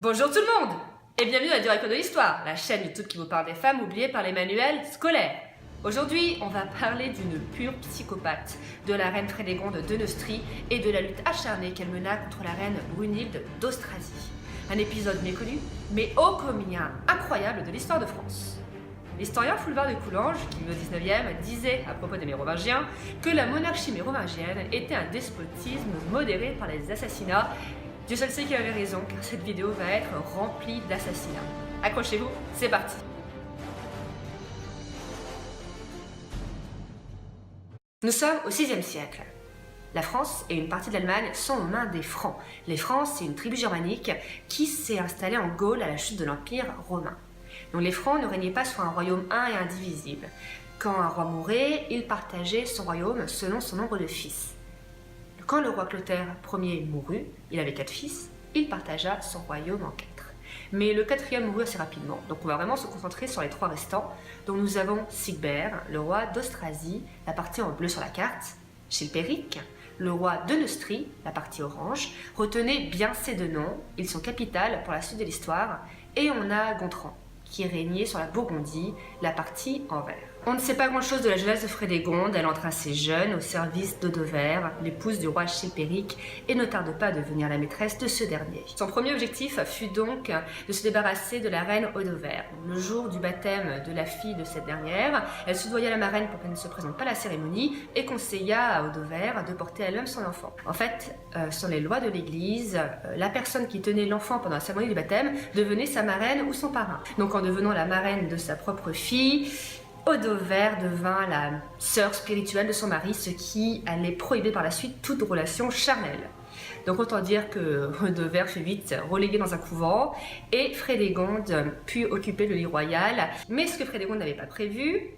Bonjour tout le monde et bienvenue à Directeur de l'Histoire, la chaîne YouTube qui vous parle des femmes oubliées par les manuels scolaires. Aujourd'hui, on va parler d'une pure psychopathe, de la reine Frédégonde de Neustrie et de la lutte acharnée qu'elle mena contre la reine Brunhilde d'Austrasie. Un épisode méconnu, mais ô combien incroyable de l'histoire de France. L'historien Fulbert de Coulanges, qui au XIXe disait à propos des Mérovingiens que la monarchie mérovingienne était un despotisme modéré par les assassinats. Dieu seul sait qu'il avait raison, car cette vidéo va être remplie d'assassinats. Accrochez-vous, c'est parti. Nous sommes au VIe siècle. La France et une partie de l'Allemagne sont aux mains des Francs. Les Francs, c'est une tribu germanique qui s'est installée en Gaule à la chute de l'Empire romain. Donc les Francs ne régnaient pas sur un royaume un et indivisible. Quand un roi mourait, il partageait son royaume selon son nombre de fils. Quand le roi Clotaire Ier mourut, il avait 4 fils, il partagea son royaume en 4. Mais le 4e mourut assez rapidement, donc on va vraiment se concentrer sur les 3 restants. Donc nous avons Sigbert, le roi d'Austrasie, la partie en bleu sur la carte, Chilpéric, le roi de Neustrie, la partie orange. Retenez bien ces deux noms, ils sont capitales pour la suite de l'histoire. Et on a Gontran, qui régnait sur la Bourgondie, la partie en vert. On ne sait pas grand-chose de la jeunesse de Frédégonde, elle entre assez jeune au service d'Odover, l'épouse du roi Chilpéric, et ne tarde pas à devenir la maîtresse de ce dernier. Son premier objectif fut donc de se débarrasser de la reine Odover. Le jour du baptême de la fille de cette dernière, elle soudoya la marraine pour qu'elle ne se présente pas à la cérémonie et conseilla à Odover de porter elle-même son enfant. En fait, sur les lois de l'église, la personne qui tenait l'enfant pendant la cérémonie du baptême devenait sa marraine ou son parrain. Donc en devenant la marraine de sa propre fille, Odover devint la sœur spirituelle de son mari, ce qui allait prohiber par la suite toute relation charnelle. Donc autant dire que Odover fut vite relégué dans un couvent et Frédégonde put occuper le lit royal. Mais ce que Frédégonde n'avait pas prévu,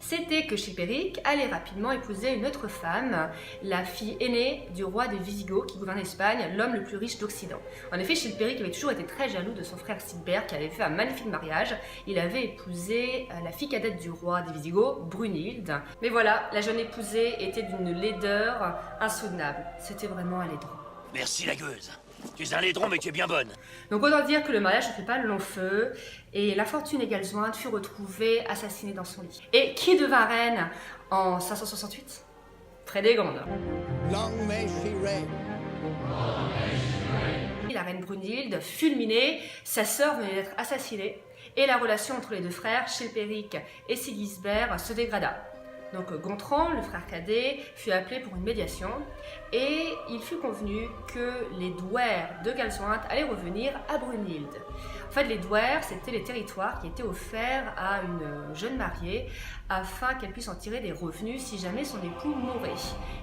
c'était que Chilpéric allait rapidement épouser une autre femme, la fille aînée du roi des Visigoths qui gouverne l'Espagne, l'homme le plus riche d'Occident. En effet, Chilpéric avait toujours été très jaloux de son frère Sigbert qui avait fait un magnifique mariage. Il avait épousé la fille cadette du roi des Visigoths, Brunhilde. Mais voilà, la jeune épousée était d'une laideur insoutenable. C'était vraiment un laidron. Merci la gueuse. Tu es un laidron mais tu es bien bonne. Donc autant dire que le mariage ne fait pas le long feu et la fortune Egalzointe fut retrouvée assassinée dans son lit. Et qui devint reine en 568 ? Frédégonde. Long may she reign. La reine Brunhilde, fulminée, sa sœur venait d'être assassinée et la relation entre les deux frères, Chilpéric et Sigisbert, se dégrada. Donc Gontran, le frère cadet, fut appelé pour une médiation et il fut convenu que les douaires de Galzointe allaient revenir à Brunhilde. En fait, les douaires, c'était les territoires qui étaient offerts à une jeune mariée afin qu'elle puisse en tirer des revenus si jamais son époux mourait.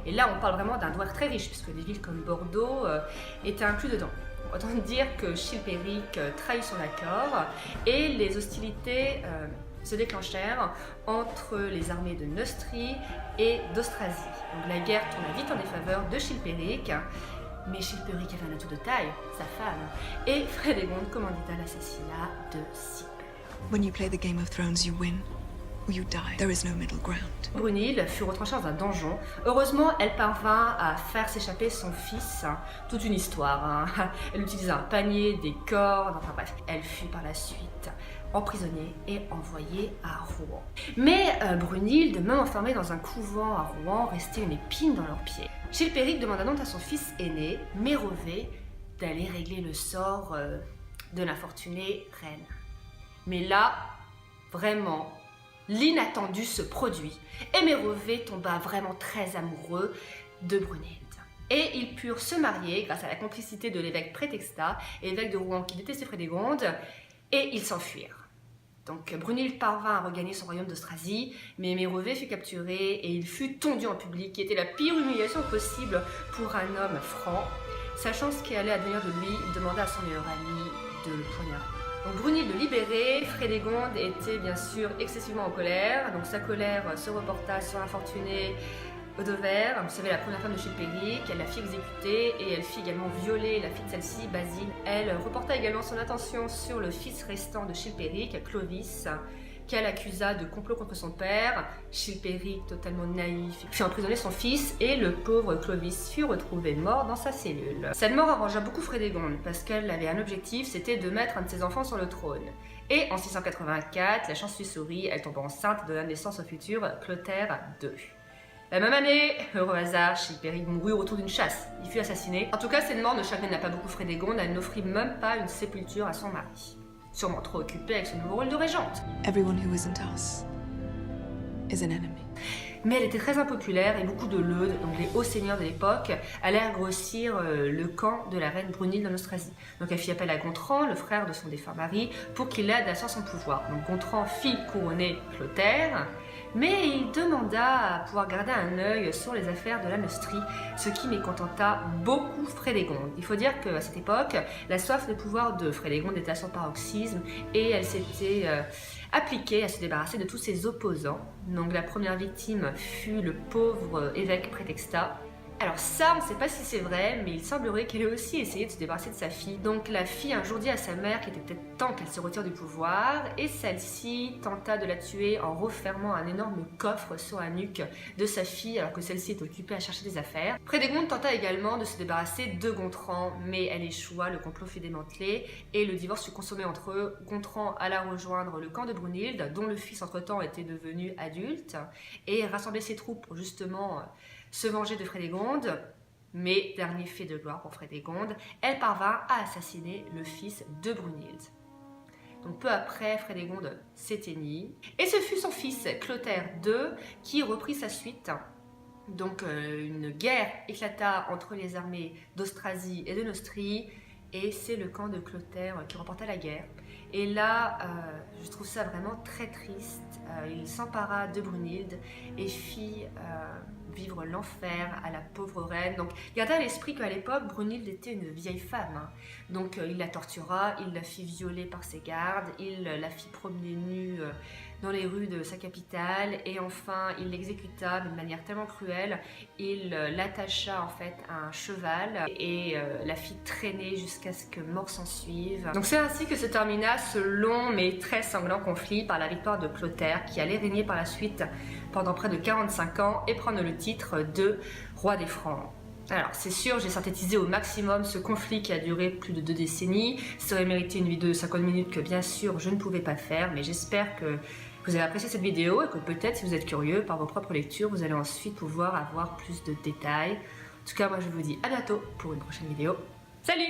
Et là, on parle vraiment d'un douaire très riche puisque des villes comme Bordeaux étaient inclus dedans. Autant dire que Chilpéric trahit son accord et les hostilités se déclenchèrent entre les armées de Neustrie et d'Austrasie. Donc la guerre tourna vite en défaveur de Chilpéric, mais Chilpéric avait un atout de taille, sa femme, et Frédégonde commandita l'assassinat de Sigbert. When you play the Game of Thrones, you win or you die. There is no middle ground. Brunhilde fut retranchée dans un donjon. Heureusement, elle parvint à faire s'échapper son fils. Toute une histoire. Elle utilisa un panier, des cordes, enfin bref. Elle fut par la suite emprisonnée et envoyée à Rouen. Mais Brunhilde, même enfermée dans un couvent à Rouen, restait une épine dans leurs pieds. Chilpéric demanda donc à son fils aîné, Mérové, d'aller régler le sort de l'infortunée reine. Mais là, vraiment, l'inattendu se produit et Mérové tomba vraiment très amoureux de Brunhilde. Et ils purent se marier grâce à la complicité de l'évêque Prétextat, évêque de Rouen qui détestait Frédégonde, et ils s'enfuirent. Donc Brunhilde parvint à regagner son royaume d'Austrasie, mais Mérové fut capturé et il fut tondu en public, qui était la pire humiliation possible pour un homme franc. Sachant ce qui allait advenir de lui, il demanda à son meilleur ami de le poignarder. Donc Brunhilde libérée, Frédégonde était bien sûr excessivement en colère, donc sa colère se reporta sur l'infortuné Odover, vous savez la première femme de Chilpéric, elle la fit exécuter et elle fit également violer la fille de celle-ci, Basile. Elle reporta également son attention sur le fils restant de Chilpéric, Clovis, qu'elle accusa de complot contre son père. Chilpéric, totalement naïf, fit emprisonner son fils et le pauvre Clovis fut retrouvé mort dans sa cellule. Cette mort arrangea beaucoup Frédégonde parce qu'elle avait un objectif, c'était de mettre un de ses enfants sur le trône. Et en 684, la chance lui sourit, elle tombe enceinte et donna naissance au futur Clotaire II. La même année, heureux hasard, Chilpéric mourut au retour d'une chasse. Il fut assassiné. En tout cas, cette mort ne chagrina pas beaucoup Frédégonde, elle n'offrit même pas une sépulture à son mari. Sûrement trop occupée avec son nouveau rôle de régente. Everyone who isn't us is an enemy. Mais elle était très impopulaire et beaucoup de leudes, donc les hauts seigneurs de l'époque, allèrent grossir le camp de la reine Brunhilde en Austrasie. Donc elle fit appel à Gontran, le frère de son défunt mari, pour qu'il l'aide à asseoir son pouvoir. Donc Gontran fit couronner Clotaire, mais il demanda à pouvoir garder un œil sur les affaires de la Neustrie, ce qui mécontenta beaucoup Frédégonde. Il faut dire qu'à cette époque, la soif de pouvoir de Frédégonde était à son paroxysme et elle s'était appliquée à se débarrasser de tous ses opposants. Donc la première victime fut le pauvre évêque Prétextat. Alors ça, on ne sait pas si c'est vrai, mais il semblerait qu'elle ait aussi essayé de se débarrasser de sa fille. Donc la fille un jour dit à sa mère qu'il était peut-être temps qu'elle se retire du pouvoir, et celle-ci tenta de la tuer en refermant un énorme coffre sur la nuque de sa fille, alors que celle-ci est occupée à chercher des affaires. Frédégonde tenta également de se débarrasser de Gontran, mais elle échoua, le complot fut démantelé, et le divorce fut consommé entre eux. Gontran alla rejoindre le camp de Brunhilde, dont le fils entre-temps était devenu adulte, et rassembler ses troupes pour justement se venger de Frédégonde, mais dernier fait de gloire pour Frédégonde, elle parvint à assassiner le fils de Brunhilde. Donc peu après, Frédégonde s'éteignit, et ce fut son fils Clotaire II qui reprit sa suite. Donc une guerre éclata entre les armées d'Austrasie et de Neustrie, et c'est le camp de Clotaire qui remporta la guerre. Et là, je trouve ça vraiment très triste. Il s'empara de Brunhilde et fit vivre l'enfer à la pauvre reine. Donc, gardez à l'esprit qu'à l'époque, Brunhilde était une vieille femme. Hein. Donc, il la tortura, il la fit violer par ses gardes, il la fit promener nue dans les rues de sa capitale, et enfin, il l'exécuta d'une manière tellement cruelle. Il l'attacha en fait à un cheval et la fit traîner jusqu'à ce que mort s'en suive. Donc, c'est ainsi que se termina ce long mais très sanglant conflit par la victoire de Clotaire, qui allait régner par la suite pendant près de 45 ans et prendre le titre de roi des Francs. Alors c'est sûr, j'ai synthétisé au maximum ce conflit qui a duré plus de 2 décennies. Ça aurait mérité une vidéo de 50 minutes que bien sûr je ne pouvais pas faire, mais j'espère que vous avez apprécié cette vidéo et que peut-être si vous êtes curieux par vos propres lectures, vous allez ensuite pouvoir avoir plus de détails. En tout cas, moi je vous dis à bientôt pour une prochaine vidéo. Salut!